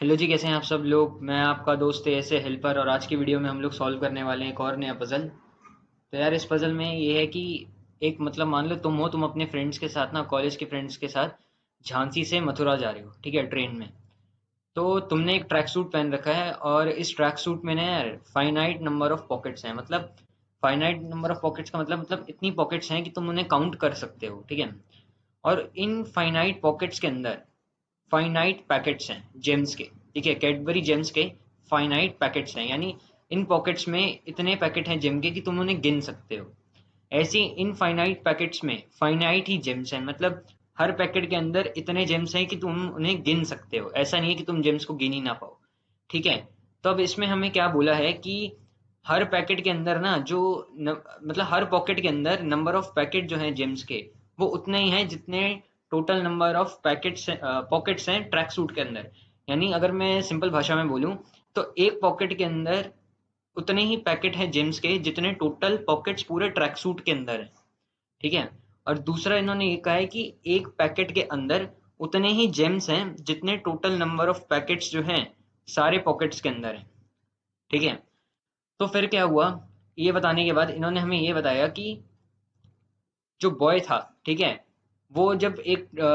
Hello जी, कैसे हैं आप सब लोग। मैं आपका दोस्त ऐसे हेल्पर, और आज की वीडियो में हम लोग सॉल्व करने वाले हैं एक और नया पज़ल। तो यार इस पज़ल में ये है कि एक मतलब मान लो तुम अपने फ्रेंड्स के साथ ना, कॉलेज के फ्रेंड्स के साथ झांसी से मथुरा जा रहे हो, ठीक है, ट्रेन में। तो तुमने एक ट्रैक सूट पहन रखा है, और इस ट्रैक सूट में ना यार फाइनाइट नंबर ऑफ पॉकेट्स हैं। मतलब फाइनाइट नंबर ऑफ पॉकेट्स का मतलब इतनी पॉकेट्स हैं कि तुम उन्हें काउंट कर सकते हो, ठीक है। और इन फाइनाइट पॉकेट्स के अंदर फाइनाइट पैकेट्स हैं जेम्स के, ठीक है, कैडबरी जेम्स के फाइनाइट पैकेट्स हैं। यानी इन पॉकेट्स में इतने पैकेट हैं जेम के कि तुम उन्हें गिन सकते हो। ऐसी इन फाइनाइट पैकेट्स में फाइनाइट ही जेम्स हैं। मतलब हर पैकेट के अंदर इतने जेम्स हैं कि तुम उन्हें गिन सकते हो। ऐसा नहीं है कि तुम जेम्स को गिन ही ना पाओ, ठीक है। तो अब इसमें हमें क्या बोला है कि हर पैकेट के अंदर ना मतलब हर पॉकेट के अंदर नंबर ऑफ पैकेट जो हैं जेम्स के, वो उतने ही हैं जितने total number of packets pockets हैं ट्रैक सूट के अंदर। यानी अगर मैं सिंपल भाषा में बोलूं तो एक पॉकेट के अंदर उतने ही पैकेट हैं जेम्स के जितने टोटल पॉकेट्स पूरे ट्रैक सूट के अंदर हैं, ठीक है। और दूसरा इन्होंने ये कहा है कि एक पैकेट के अंदर उतने ही जेम्स हैं जितने टोटल नंबर ऑफ पैकेट्स जो हैं सारे पॉकेट्स के अंदर हैं, ठीक है। तो फिर क्या हुआ, ये बताने के बाद इन्होंने हमें ये बताया कि जो बॉय था, ठीक है, वो जब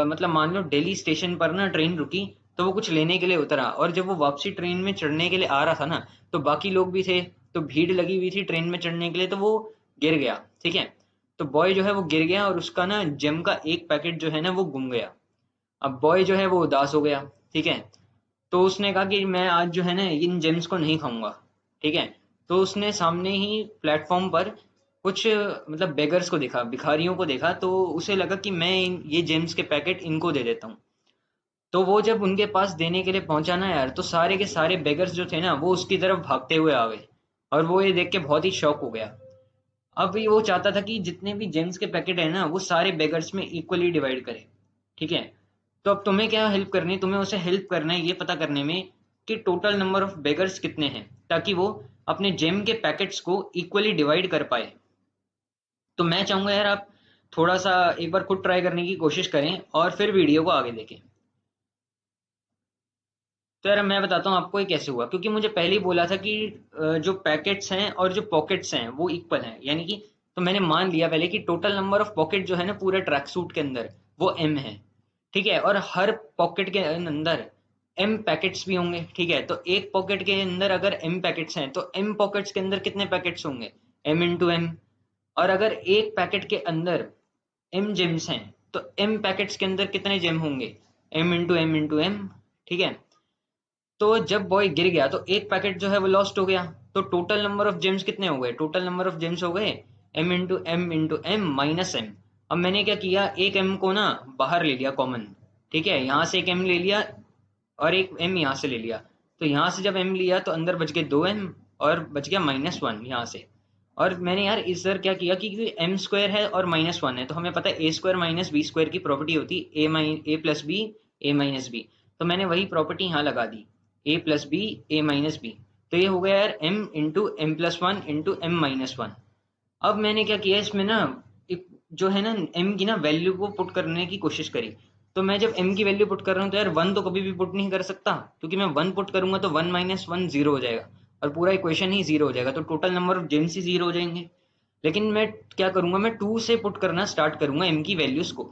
मतलब मान लो दिल्ली स्टेशन पर ना ट्रेन रुकी, तो वो कुछ लेने के लिए उतरा, और जब वो वापसी ट्रेन में चढ़ने के लिए आ रहा था ना, तो बाकी लोग भी थे, तो भीड़ लगी हुई थी ट्रेन में चढ़ने के लिए, तो वो गिर गया, ठीक है। तो बॉय जो है वो गिर गया, और उसका ना जेम का एक पैकेट जो है ना वो गुम गया। अब बॉय जो है वो उदास हो गया, ठीक है। तो उसने कहा कि मैं आज जो है ना इन जेम्स को नहीं खाऊंगा, ठीक है। तो उसने सामने ही प्लेटफॉर्म पर कुछ मतलब बेगर्स को देखा, भिखारियों को देखा, तो उसे लगा कि मैं ये जेम्स के पैकेट इनको दे देता हूँ। तो वो जब उनके पास देने के लिए पहुंचा ना यार, तो सारे के सारे बेगर्स जो थे ना वो उसकी तरफ भागते हुए आ गए, और वो ये देख के बहुत ही शॉक हो गया। अब ये वो चाहता था कि जितने भी जेम्स के पैकेट है ना वो सारे बेगर्स में इक्वली डिवाइड करे, ठीक है। तो अब तुम्हें क्या हेल्प करनी है, तुम्हें उसे हेल्प करना है ये पता करने में कि टोटल नंबर ऑफ बेगर्स कितने हैं, ताकि वो अपने जेम के पैकेट्स को इक्वली डिवाइड कर पाए। तो मैं चाहूंगा यार आप थोड़ा सा एक बार खुद ट्राई करने की कोशिश करें, और फिर वीडियो को आगे देखें। तो यार मैं बताता हूँ आपको ये कैसे हुआ, क्योंकि मुझे पहले ही बोला था कि जो पैकेट्स हैं और जो पॉकेट्स हैं वो इक्वल हैं, यानी कि तो मैंने मान लिया पहले कि टोटल नंबर ऑफ पॉकेट जो है ना पूरे ट्रैक सूट के अंदर वो एम है, ठीक है। और हर पॉकेट के अंदर एम पैकेट्स भी होंगे, ठीक है। तो एक पॉकेट के अंदर अगर एम पैकेट्स हैं तो एम पॉकेट्स के अंदर कितने पैकेट्स होंगे, एम इंटू एम। और अगर एक पैकेट के अंदर एम जेम्स हैं तो एम पैकेट्स के अंदर कितने जेम होंगे, एम इंटू एम, ठीक है। तो जब बॉय गिर गया तो एक पैकेट जो है वो लॉस्ट हो गया। तो टोटल नंबर ऑफ जेम्स कितने हो गए, टोटल नंबर ऑफ जेम्स हो गए M into M minus M. अब मैंने क्या किया, एक एम को ना बाहर ले लिया कॉमन, ठीक है, यहाँ से एक एम ले लिया और एक एम यहाँ से ले लिया। तो यहाँ से जब एम लिया तो अंदर बच गए दो एम, और बच गया माइनस वन यहाँ से। और मैंने यार इस बार क्या किया कि एम स्क्वायर है और माइनस वन है, तो हमें पता है A square minus B square की प्रॉपर्टी होती है A plus B A minus B. तो मैंने वही प्रॉपर्टी यहाँ लगा दी, A plus B A minus B. तो ये हो गया यार M into M plus one into M minus one. अब मैंने क्या किया इसमें ना, एक जो है ना एम की ना वैल्यू को पुट करने की कोशिश करी। तो मैं जब एम की वैल्यू पुट कर रहा हूँ तो यार वन तो कभी भी पुट नहीं कर सकता, क्योंकि मैं वन पुट करूंगा तो वन माइनस वन जीरो हो जाएगा, और पूरा इक्वेशन ही जीरो हो जाएगा, तो total number of James he zero हो जाएंगे। लेकिन मैं क्या करूंगा, मैं टू से पुट करना स्टार्ट करूंगा एम की वैल्यूज को।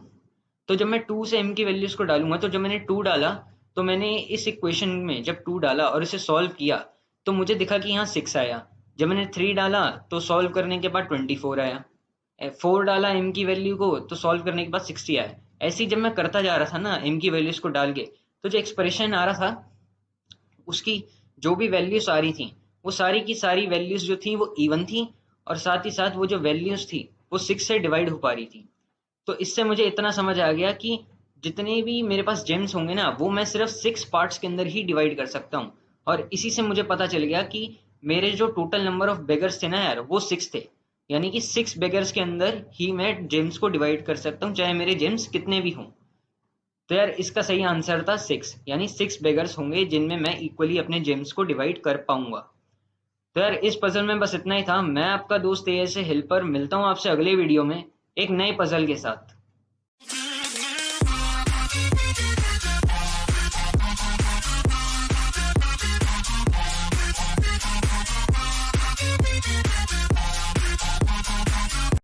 तो जब मैं टू से एम की वैल्यूज को डालूंगा, तो जब मैंने टू डाला, तो मैंने इस इक्वेशन में जब टू डाला और इसे सॉल्व किया, तो मुझे दिखा कि यहाँ सिक्स आया। जब मैंने थ्री डाला तो सॉल्व करने के बाद 24 आया। फोर डाला एम की वैल्यू को तो सॉल्व करने के बाद 60 आया। ऐसे ही जब मैं करता जा रहा था ना एम की वैल्यूज को डाल के, तो जो एक्सप्रेशन आ रहा था उसकी जो भी वैल्यूज आ रही थी, वो सारी की सारी वैल्यूज जो थी वो इवन थी, और साथ ही साथ वो जो वैल्यूज थी वो सिक्स से डिवाइड हो पा रही थी। तो इससे मुझे इतना समझ आ गया कि जितने भी मेरे पास जेम्स होंगे ना वो मैं सिर्फ सिक्स पार्ट्स के अंदर ही डिवाइड कर सकता हूँ। और इसी से मुझे पता चल गया कि मेरे जो टोटल नंबर ऑफ बेगर्स थे ना यार वो सिक्स थे। यानी कि सिक्स बेगर्स के अंदर ही मैं जेम्स को डिवाइड कर सकता हूँ, चाहे मेरे जेम्स कितने भी हों। तो यार इसका सही आंसर था सिक्स, यानी सिक्स बेगर्स होंगे जिनमें मैं इक्वली अपने जेम्स को डिवाइड कर पाऊंगा। तो यार इस पजल में बस इतना ही था। मैं आपका दोस्त ए ऐसे हेल्पर, मिलता हूँ आपसे अगले वीडियो में एक नए पजल के साथ।